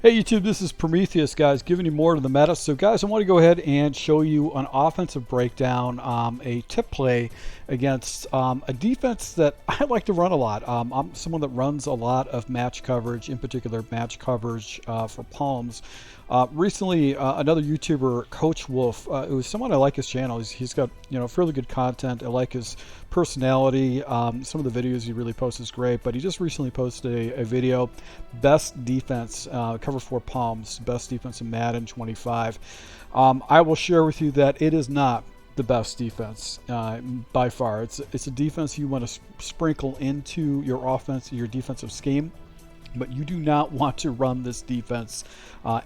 Hey YouTube, this is Prometheus, guys, giving you more to the meta. So guys, I want to go ahead and show you an offensive breakdown, a tip play against a defense that I like to run a lot. I'm someone that runs a lot of match coverage, in particular match coverage for palms. Recently, another YouTuber, Coach Wolf, who's someone I like his channel. He's got fairly good content. I like his personality. Some of the videos he really posts is great, but he just recently posted a video, best defense, cover 4 palms, best defense in Madden 25. I will share with you that it is not the best defense by far. It's a defense you want to sprinkle into your offense, your defensive scheme, but you do not want to run this defense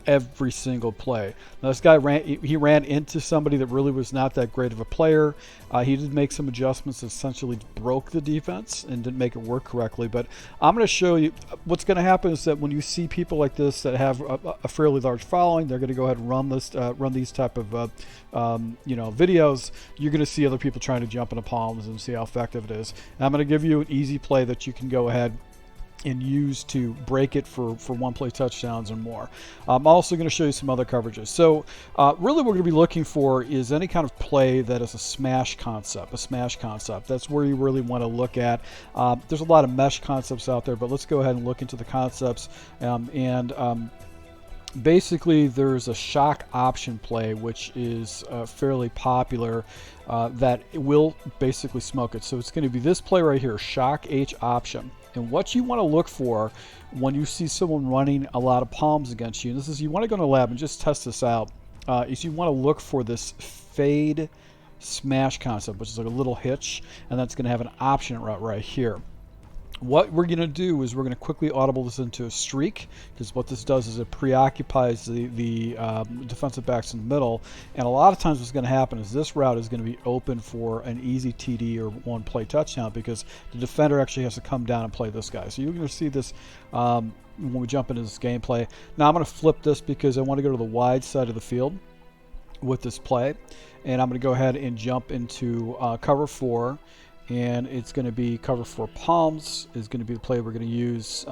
every single play. Now this guy ran into somebody that really was not that great of a player. He did make some adjustments that essentially broke the defense and didn't make it work correctly. But I'm going to show you what's going to happen is that when you see people like this that have a fairly large following, they're going to go ahead and run these type of videos. You're going to see other people trying to jump into palms and see how effective it is. And I'm going to give you an easy play that you can go ahead and use to break it for one-play touchdowns and more. I'm also going to show you some other coverages. So really what we're going to be looking for is any kind of play that is a smash concept, That's where you really want to look at. There's a lot of mesh concepts out there, but let's go ahead and look into the concepts. Basically, there's a shock option play, which is fairly popular, that will basically smoke it. So it's going to be this play right here, shock H option. And what you want to look for when you see someone running a lot of palms against you, and this is, you want to go to the lab and just test this out, is you want to look for this fade smash concept, which is like a little hitch, and that's going to have an option right here. What we're going to do is we're going to quickly audible this into a streak, because what this does is it preoccupies the defensive backs in the middle, and a lot of times what's going to happen is this route is going to be open for an easy TD or one-play touchdown, because the defender actually has to come down and play this guy. So you're going to see this when we jump into this gameplay. Now I'm going to flip this because I want to go to the wide side of the field with this play, and I'm going to go ahead and jump into cover 4. And it's going to be cover 4 palms is going to be the play we're going to use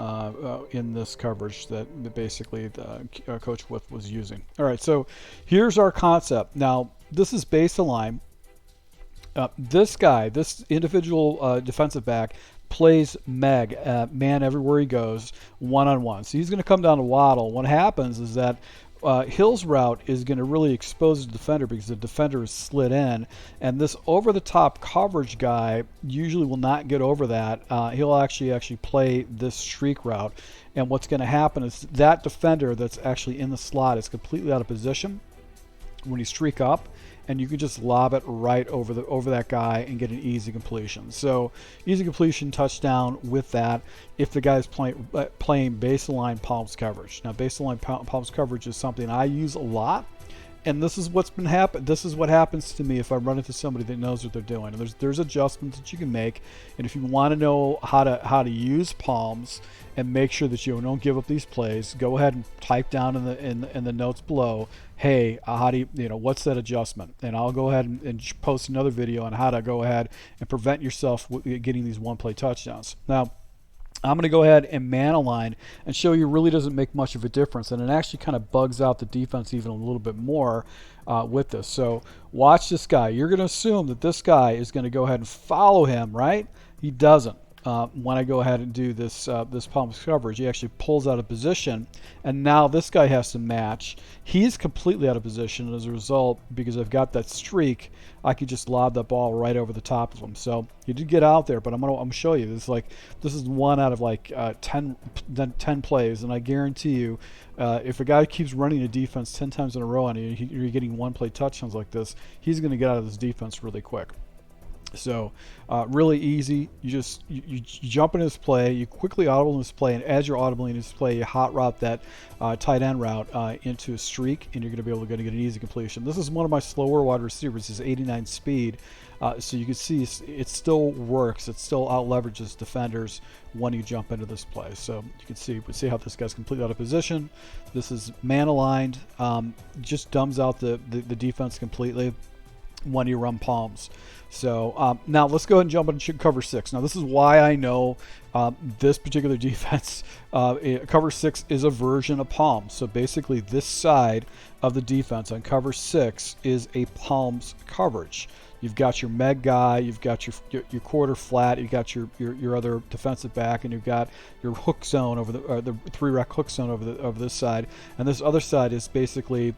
in this coverage that basically Coach Wolf was using. All right, so here's our concept. Now, this is base align. This guy, this individual defensive back, plays man everywhere he goes, one-on-one. So he's going to come down to waddle. What happens is that Hill's route is going to really expose the defender because the defender is slid in, and this over-the-top coverage guy usually will not get over that. He'll actually play this streak route, and what's going to happen is that defender that's actually in the slot is completely out of position when you streak up, and you can just lob it right over that guy and get an easy completion. So easy completion, touchdown with that if the guy's playing baseline palms coverage. Now baseline palms coverage is something I use a lot, and this is what's been happen. This is what happens to me if I run into somebody that knows what they're doing. And there's adjustments that you can make, and if you want to know how to use palms and make sure that you don't give up these plays, go ahead and type down in the notes below, hey, how do you what's that adjustment? And I'll go ahead and post another video on how to go ahead and prevent yourself getting these one-play touchdowns. Now, I'm going to go ahead and man align and show you really doesn't make much of a difference, and it actually kind of bugs out the defense even a little bit more with this. So watch this guy. You're going to assume that this guy is going to go ahead and follow him, right? He doesn't. When I go ahead and do this palms coverage, he actually pulls out of position, and now this guy has to match. He's completely out of position, and as a result, because I've got that streak, I could just lob that ball right over the top of him. So he did get out there, but I'm gonna show you this is one out of like 10 plays, and I guarantee you, if a guy keeps running a defense 10 times in a row and you're getting one-play touchdowns like this, he's going to get out of this defense really quick. So really easy. You jump into this play, you quickly audible in this play, and as you're audibling in this play, you hot route that tight end route into a streak, and you're going to be able to get an easy completion. This is one of my slower wide receivers. It's 89 speed, so you can see it still works. It still out leverages defenders when you jump into this play. So you can see how this guy's completely out of position. This is man aligned, just dumbs out the defense completely. when you run palms. So now let's go ahead and jump into cover 6. Now this is why I know this particular defense, cover 6 is a version of palms. So basically this side of the defense on cover 6 is a palms coverage. You've got your med guy, you've got your quarter flat, you've got your other defensive back, and you've got your hook zone over the 3-rec hook zone over this side, and this other side is basically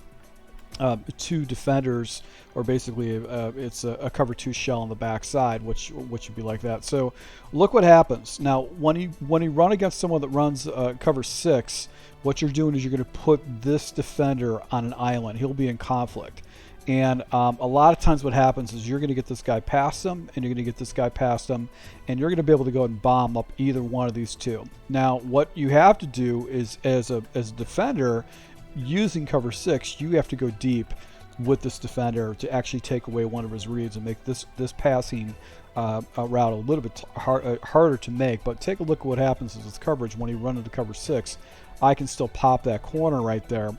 2 defenders, or basically it's a cover 2 shell on the back side, which would be like that. So look what happens now when you run against someone that runs cover 6. What you're doing is you're going to put this defender on an island. He'll be in conflict. And a lot of times what happens is you're going to get this guy past him, and you're going to get this guy past him, and you're going to be able to go ahead and bomb up either one of these 2. Now, what you have to do is, as a defender, using cover 6, you have to go deep with this defender to actually take away one of his reads and make this passing route a little bit harder to make. But take a look at what happens is with coverage. When you run into cover 6, I can still pop that corner right there,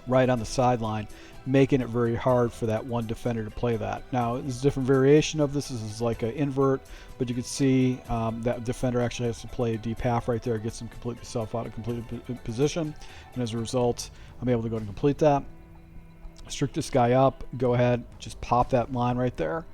right on the sideline, making it very hard for that one defender to play that. Now, there's a different variation of this. This is like an invert, but you can see that defender actually has to play a deep half right there, gets him completely self out of complete position, and as a result, I'm able to go and complete that. Strict this guy up, go ahead, just pop that line right there,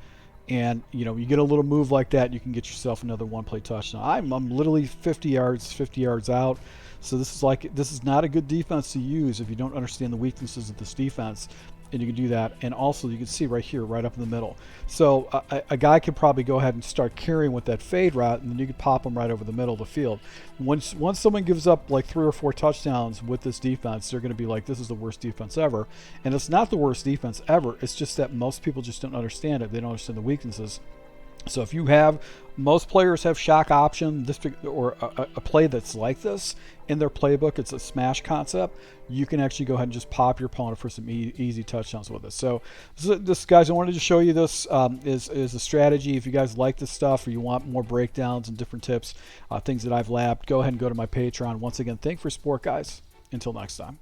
and you get a little move like that, you can get yourself another one-play touchdown. I'm literally 50 yards out. So this is not a good defense to use if you don't understand the weaknesses of this defense, and you can do that. And also you can see right here, right up in the middle. So a guy could probably go ahead and start carrying with that fade route, and then you could pop him right over the middle of the field. Once someone gives up like 3 or 4 touchdowns with this defense, they're going to be like, this is the worst defense ever. And it's not the worst defense ever. It's just that most people just don't understand it. They don't understand the weaknesses. So if you have, most players have shock option, or a play that's like this in their playbook, it's a smash concept, you can actually go ahead and just pop your opponent for some easy touchdowns with it. So this guys, I wanted to show you this is a strategy. If you guys like this stuff, or you want more breakdowns and different tips, things that I've labbed, go ahead and go to my Patreon. Once again, thanks for support, guys. Until next time.